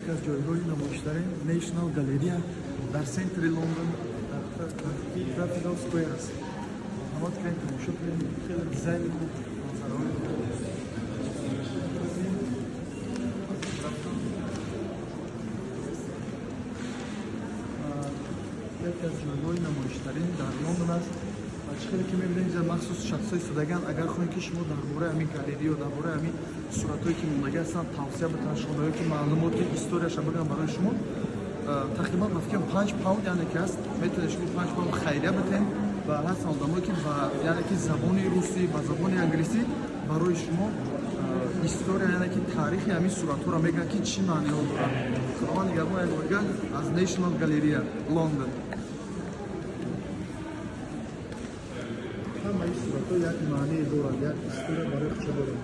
از جایگاه نمایش‌داری نیشنال گالری در سنتر لندن در ترافیکال اسکوئر است. همات که تماشا کنید خیلی زیبا بود منظره. یکی از جایگاه نمایش‌داری در لندن است. چیزی که می‌بینید در مخصوص شخصای سودگان اگر خواهید که شما درباره همین گالری و درباره همین صورتایی که مونده هستن توصیه بتن شمایی که معلومات هیستوریاش بگم برای شما تقریبا فکر 5 پوند یعنی که است میتونید شما 5 پوند خیریه بدین و هست آدمایی که یعنی که زبان روسی و زبان انگلیسی برای شما هیستوریا یعنی که تاریخ همین صورت‌ها را میگن که چی معنی ها داره. خداوند نگهدار ایوان از نیشنال گالری لندن. همه این صورت‌ها یک معنی دارند، یک هیستوریا برای خود دارند.